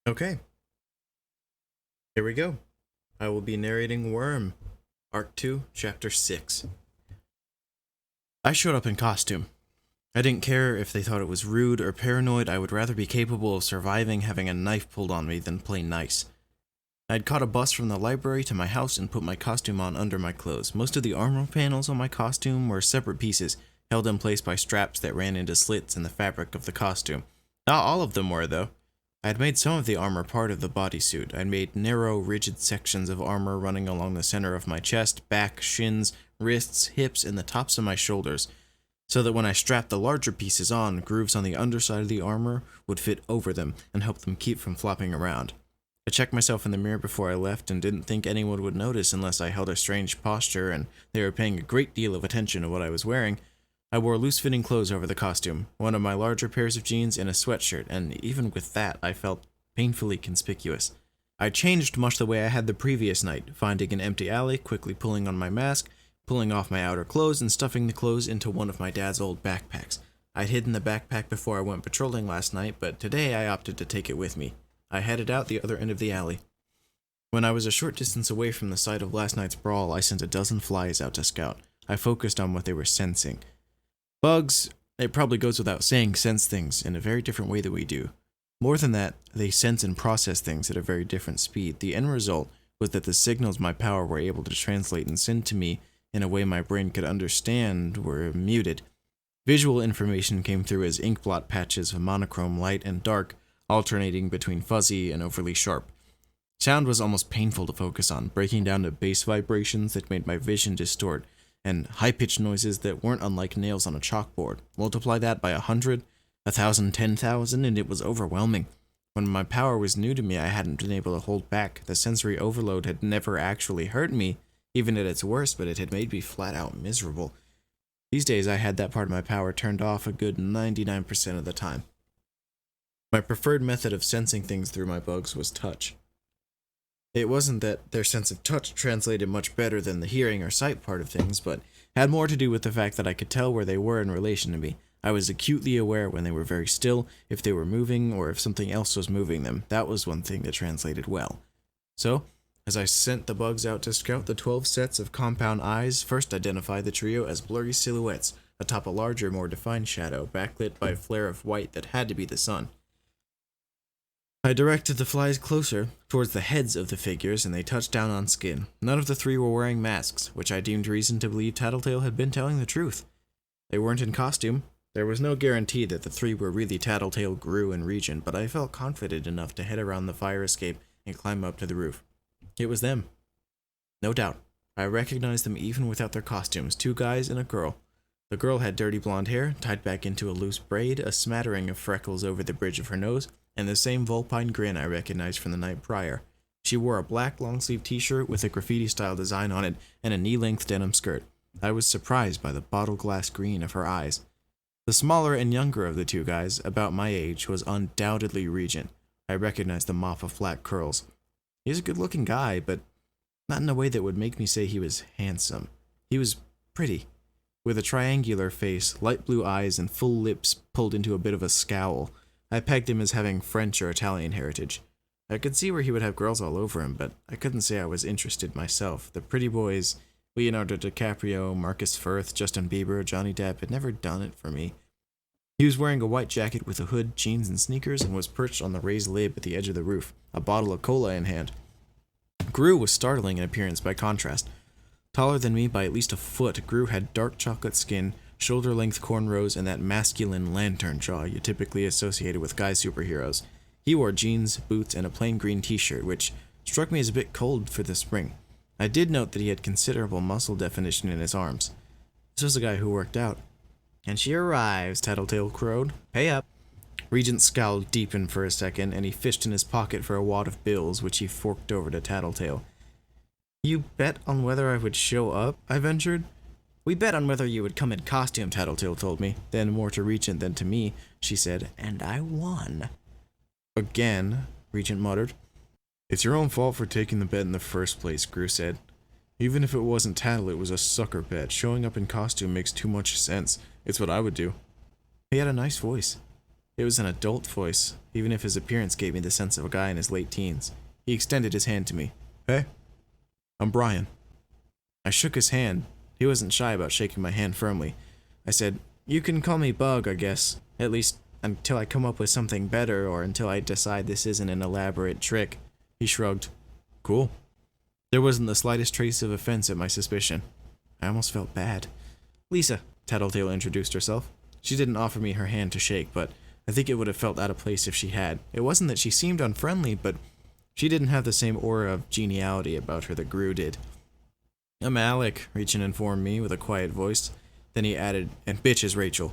Okay, here we go. I will be narrating Worm, Arc 2, Chapter 6. I showed up in costume. I didn't care if they thought it was rude or paranoid. I would rather be capable of surviving having a knife pulled on me than play nice. I'd caught a bus from the library to my house and put my costume on under my clothes. Most of the armor panels on my costume were separate pieces, held in place by straps that ran into slits in the fabric of the costume. Not all of them were, though. I had made some of the armor part of the bodysuit. I'd made narrow, rigid sections of armor running along the center of my chest, back, shins, wrists, hips, and the tops of my shoulders, so that when I strapped the larger pieces on, grooves on the underside of the armor would fit over them and help them keep from flopping around. I checked myself in the mirror before I left and didn't think anyone would notice unless I held a strange posture and they were paying a great deal of attention to what I was wearing. I wore loose-fitting clothes over the costume, one of my larger pairs of jeans and a sweatshirt, and even with that, I felt painfully conspicuous. I changed much the way I had the previous night, finding an empty alley, quickly pulling on my mask, pulling off my outer clothes, and stuffing the clothes into one of my dad's old backpacks. I'd hidden the backpack before I went patrolling last night, but today I opted to take it with me. I headed out the other end of the alley. When I was a short distance away from the site of last night's brawl, I sent a dozen flies out to scout. I focused on what they were sensing. Bugs, it probably goes without saying, sense things in a very different way than we do. More than that, they sense and process things at a very different speed. The end result was that the signals my power were able to translate and send to me in a way my brain could understand were muted. Visual information came through as ink blot patches of monochrome light and dark, alternating between fuzzy and overly sharp. Sound was almost painful to focus on, breaking down to bass vibrations that made my vision distort, and high-pitched noises that weren't unlike nails on a chalkboard. Multiply that by 100, 1,000, 10,000, and it was overwhelming. When my power was new to me, I hadn't been able to hold back. The sensory overload had never actually hurt me, even at its worst, but it had made me flat-out miserable. These days, I had that part of my power turned off a good 99% of the time. My preferred method of sensing things through my bugs was touch. It wasn't that their sense of touch translated much better than the hearing or sight part of things, but had more to do with the fact that I could tell where they were in relation to me. I was acutely aware when they were very still, if they were moving, or if something else was moving them. That was one thing that translated well. So, as I sent the bugs out to scout, the 12 sets of compound eyes first identified the trio as blurry silhouettes atop a larger, more defined shadow, backlit by a flare of white that had to be the sun. I directed the flies closer, towards the heads of the figures, and they touched down on skin. None of the three were wearing masks, which I deemed reason to believe Tattletale had been telling the truth. They weren't in costume. There was no guarantee that the three were really Tattletale, Gru, and Regent, but I felt confident enough to head around the fire escape and climb up to the roof. It was them. No doubt. I recognized them even without their costumes, 2 guys and a girl. The girl had dirty blonde hair, tied back into a loose braid, a smattering of freckles over the bridge of her nose, and the same vulpine grin I recognized from the night prior. She wore a black long-sleeve t-shirt with a graffiti-style design on it and a knee-length denim skirt. I was surprised by the bottle-glass green of her eyes. The smaller and younger of the 2 guys, about my age, was undoubtedly Regent. I recognized the mop of flat curls. He was a good-looking guy, but not in a way that would make me say he was handsome. He was pretty, with a triangular face, light blue eyes, and full lips pulled into a bit of a scowl. I pegged him as having French or Italian heritage. I could see where he would have girls all over him, but I couldn't say I was interested myself. The pretty boys, Leonardo DiCaprio, Marcus Firth, Justin Bieber, Johnny Depp, had never done it for me. He was wearing a white jacket with a hood, jeans, and sneakers, and was perched on the raised lid at the edge of the roof, a bottle of cola in hand. Gru was startling in appearance by contrast. Taller than me by at least a foot, Gru had dark chocolate skin, shoulder-length cornrows, and that masculine lantern jaw you typically associated with guy superheroes. He wore jeans, boots, and a plain green t-shirt, which struck me as a bit cold for the spring. I did note that he had considerable muscle definition in his arms. This was a guy who worked out. "And she arrives," Tattletale crowed. "Pay up." Regent's scowl deepened for a second, and he fished in his pocket for a wad of bills, which he forked over to Tattletale. "You bet on whether I would show up?" I ventured. "We bet on whether you would come in costume," Tattletale told me. Then, more to Regent than to me, she said, "And I won." "Again," Regent muttered. "It's your own fault for taking the bet in the first place," Gru said. "Even if it wasn't Tattle, it was a sucker bet. Showing up in costume makes too much sense. It's what I would do." He had a nice voice. It was an adult voice, even if his appearance gave me the sense of a guy in his late teens. He extended his hand to me. Hey, I'm Brian. I shook his hand. He wasn't shy about shaking my hand firmly. I said, you can call me Bug, I guess. At least until I come up with something better or until I decide this isn't an elaborate trick. He shrugged. Cool. There wasn't the slightest trace of offense at my suspicion. I almost felt bad. Lisa, Tattletale introduced herself. She didn't offer me her hand to shake, but I think it would have felt out of place if she had. It wasn't that she seemed unfriendly, but she didn't have the same aura of geniality about her that Gru did. I'm Alec, Reachin informed me with a quiet voice. Then he added, and bitch is Rachel.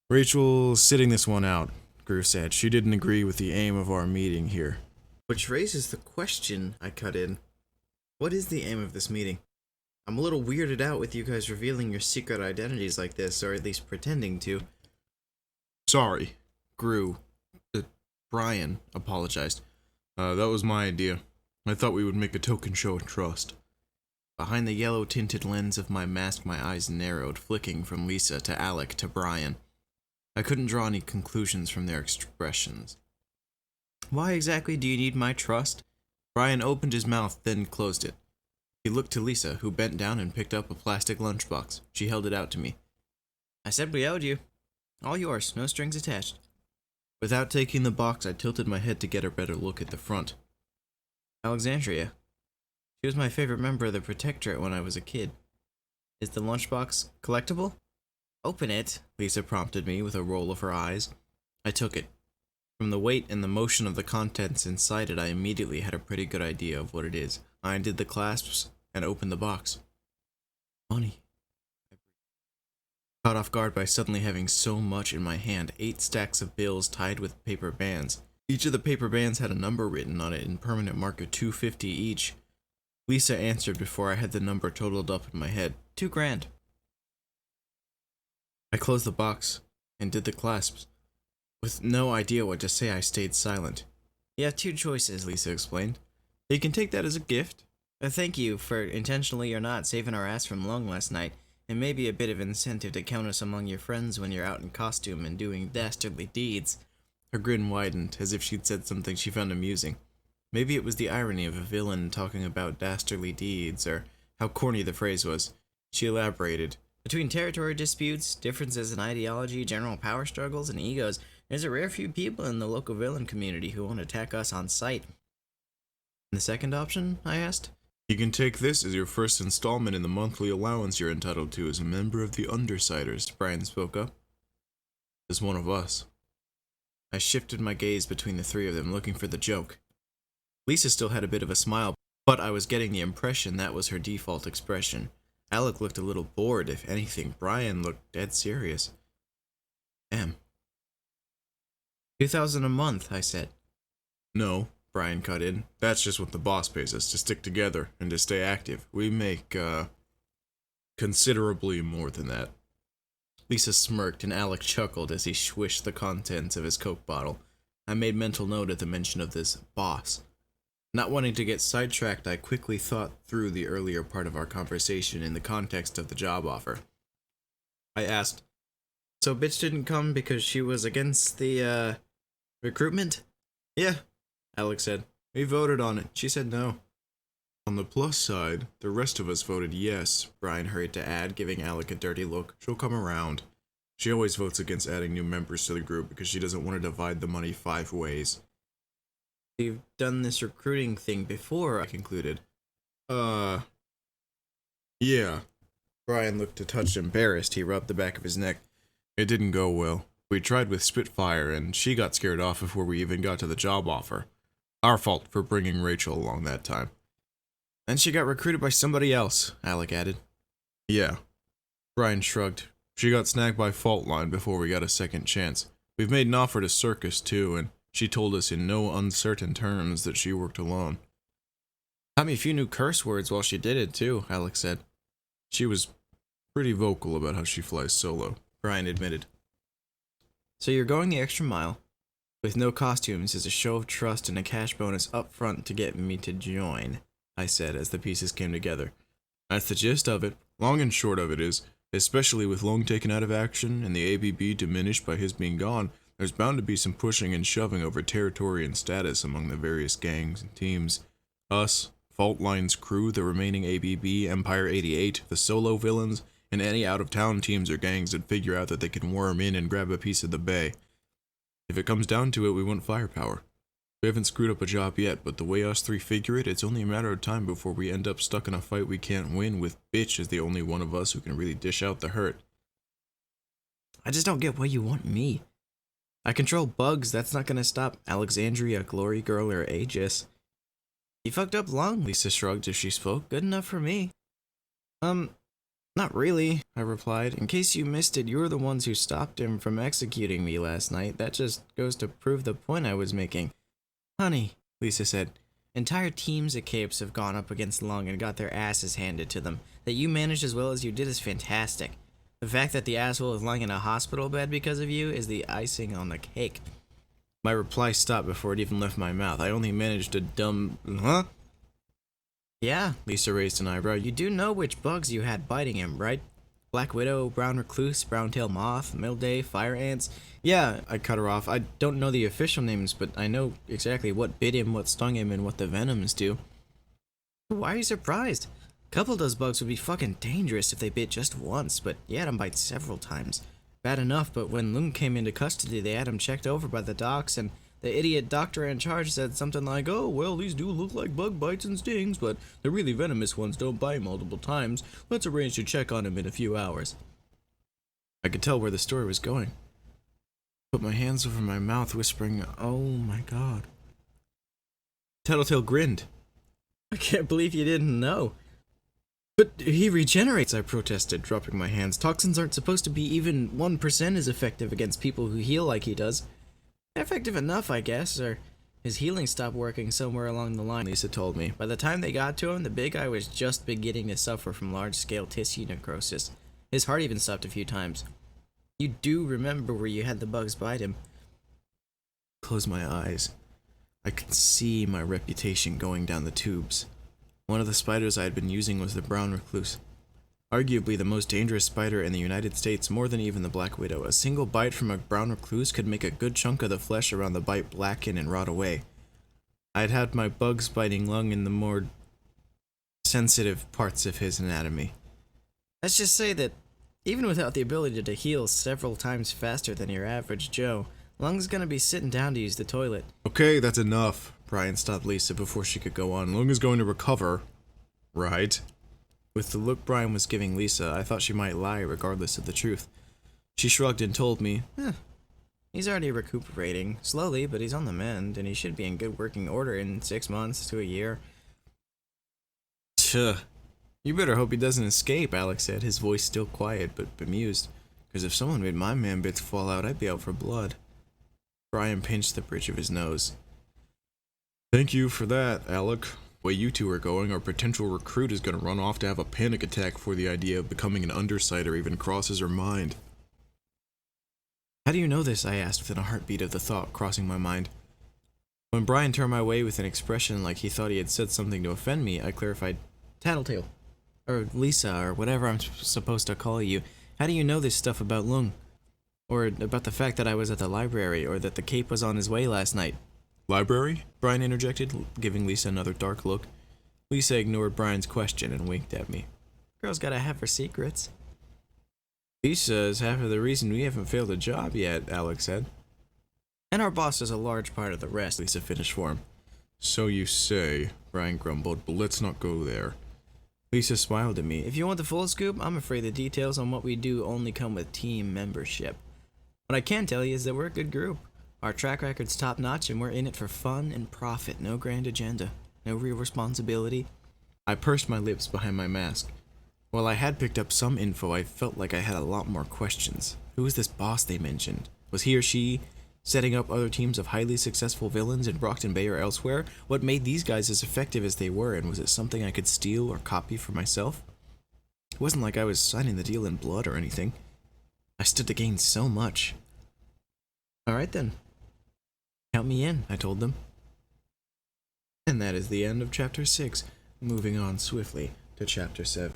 Rachel's sitting this one out, Gru said. She didn't agree with the aim of our meeting here. Which raises the question, I cut in. What is the aim of this meeting? I'm a little weirded out with you guys revealing your secret identities like this, or at least pretending to. Sorry, Brian apologized. That was my idea. I thought we would make a token show of trust. Behind the yellow-tinted lens of my mask, my eyes narrowed, flicking from Lisa to Alec to Brian. I couldn't draw any conclusions from their expressions. Why exactly do you need my trust? Brian opened his mouth, then closed it. He looked to Lisa, who bent down and picked up a plastic lunchbox. She held it out to me. I said we owed you. All yours, no strings attached. Without taking the box, I tilted my head to get a better look at the front. Alexandria. She was my favorite member of the Protectorate when I was a kid. Is the lunchbox collectible? Open it, Lisa prompted me with a roll of her eyes. I took it. From the weight and the motion of the contents inside it, I immediately had a pretty good idea of what it is. I undid the clasps and opened the box. Money. Caught off guard by suddenly having so much in my hand, 8 stacks of bills tied with paper bands. Each of the paper bands had a number written on it in permanent marker, $2.50 each. Lisa answered before I had the number totaled up in my head. $2,000. I closed the box and did the clasps. With no idea what to say, I stayed silent. You have 2 choices, Lisa explained. You can take that as a gift. A thank you for intentionally or not saving our ass from lung last night, and maybe a bit of incentive to count us among your friends when you're out in costume and doing dastardly deeds. Her grin widened, as if she'd said something she found amusing. Maybe it was the irony of a villain talking about dastardly deeds, or how corny the phrase was. She elaborated. Between territory disputes, differences in ideology, general power struggles, and egos, there's a rare few people in the local villain community who won't attack us on sight. And the second option? I asked. You can take this as your first installment in the monthly allowance you're entitled to as a member of the Undersiders, Brian spoke up. As one of us. I shifted my gaze between the 3 of them, looking for the joke. Lisa still had a bit of a smile, but I was getting the impression that was her default expression. Alec looked a little bored, if anything. Brian looked dead serious. Damn. $2,000 a month, I said. No, Brian cut in. That's just what the boss pays us, to stick together and to stay active. We make, considerably more than that. Lisa smirked and Alec chuckled as he swished the contents of his Coke bottle. I made mental note at the mention of this boss. Not wanting to get sidetracked, I quickly thought through the earlier part of our conversation in the context of the job offer. I asked, so bitch didn't come because she was against the, recruitment? Yeah, Alex said. We voted on it. She said no. On the plus side, the rest of us voted yes, Brian hurried to add, giving Alec a dirty look. She'll come around. She always votes against adding new members to the group because she doesn't want to divide the money 5 ways. You've done this recruiting thing before, I concluded. Yeah. Brian looked a touch embarrassed. He rubbed the back of his neck. It didn't go well. We tried with Spitfire, and she got scared off before we even got to the job offer. Our fault for bringing Rachel along that time. Then she got recruited by somebody else, Alec added. Yeah. Brian shrugged. She got snagged by Fault Line before we got a second chance. We've made an offer to Circus, too, and she told us in no uncertain terms that she worked alone. Taught me a few new curse words while she did it, too, Alex said. She was pretty vocal about how she flies solo, Brian admitted. So you're going the extra mile, with no costumes, as a show of trust and a cash bonus up front to get me to join, I said as the pieces came together. That's the gist of it. Long and short of it is, especially with Long taken out of action and the ABB diminished by his being gone, There's bound to be some pushing and shoving over territory and status among the various gangs and teams. Us, Fault Line's crew, the remaining ABB, Empire 88, the solo villains, and any out-of-town teams or gangs that figure out that they can worm in and grab a piece of the bay. If it comes down to it, we want firepower. We haven't screwed up a job yet, but the way us three figure it, it's only a matter of time before we end up stuck in a fight we can't win with Bitch as the only one of us who can really dish out the hurt. I just don't get why you want me. I control bugs, that's not gonna stop Alexandria, Glory Girl, or Aegis. You fucked up Lung, Lisa shrugged as she spoke. Good enough for me. Not really, I replied. In case you missed it, you were the ones who stopped him from executing me last night. That just goes to prove the point I was making. Honey, Lisa said, entire teams of Capes have gone up against Lung and got their asses handed to them. That you managed as well as you did is fantastic. The fact that the asshole is lying in a hospital bed because of you is the icing on the cake. My reply stopped before it even left my mouth. I only managed a huh? Yeah, Lisa raised an eyebrow. You do know which bugs you had biting him, right? Black Widow, Brown Recluse, Brown-tailed Moth, Milday, Fire Ants. Yeah, I cut her off. I don't know the official names, but I know exactly what bit him, what stung him, and what the venoms do. Why are you surprised? A couple of those bugs would be fucking dangerous if they bit just once, but you had him bite several times. Bad enough, but when Lung came into custody, they had him checked over by the docs, and the idiot doctor in charge said something like, oh, well, these do look like bug bites and stings, but the really venomous ones don't bite multiple times. Let's arrange to check on him in a few hours. I could tell where the story was going. Put my hands over my mouth, whispering, oh my god. Tattletale grinned. I can't believe you didn't know. But he regenerates, I protested, dropping my hands. Toxins aren't supposed to be even 1% as effective against people who heal like he does. Effective enough, I guess, or his healing stopped working somewhere along the line, Lisa told me. By the time they got to him, the big guy was just beginning to suffer from large-scale tissue necrosis. His heart even stopped a few times. You do remember where you had the bugs bite him. Close my eyes. I could see my reputation going down the tubes. One of the spiders I had been using was the brown recluse. Arguably the most dangerous spider in the United States, more than even the Black Widow. A single bite from a brown recluse could make a good chunk of the flesh around the bite blacken and rot away. I had had my bugs biting Lung in the more sensitive parts of his anatomy. Let's just say that, even without the ability to heal several times faster than your average Joe, Lung's gonna be sitting down to use the toilet. Okay, that's enough. Brian stopped Lisa before she could go on. Lung is going to recover, right? With the look Brian was giving Lisa, I thought she might lie regardless of the truth. She shrugged and told me, he's already recuperating, slowly, but he's on the mend, and he should be in good working order in 6 months to a year. Tuh. You better hope he doesn't escape, Alex said, his voice still quiet but bemused. Because if someone made my man bits fall out, I'd be out for blood. Brian pinched the bridge of his nose. Thank you for that, Alec. The way you two are going, our potential recruit is going to run off to have a panic attack before the idea of becoming an undersider even crosses her mind. How do you know this? I asked within a heartbeat of the thought crossing my mind. When Brian turned my way with an expression like he thought he had said something to offend me, I clarified, Tattletale. Or Lisa, or whatever I'm supposed to call you. How do you know this stuff about Lung? Or about the fact that I was at the library, or that the Cape was on his way last night? Library? Brian interjected, giving Lisa another dark look. Lisa ignored Brian's question and winked at me. Girl's gotta have her secrets. Lisa is half of the reason we haven't failed a job yet, Alex said. And our boss is a large part of the rest, Lisa finished for him. So you say, Brian grumbled, but let's not go there. Lisa smiled at me. If you want the full scoop, I'm afraid the details on what we do only come with team membership. What I can tell you is that we're a good group. Our track record's top-notch, and we're in it for fun and profit. No grand agenda. No real responsibility. I pursed my lips behind my mask. While I had picked up some info, I felt like I had a lot more questions. Who was this boss they mentioned? Was he or she setting up other teams of highly successful villains in Brockton Bay or elsewhere? What made these guys as effective as they were, and was it something I could steal or copy for myself? It wasn't like I was signing the deal in blood or anything. I stood to gain so much. Alright then. Count me in, I told them. And that is the end of Chapter 6, moving on swiftly to Chapter 7.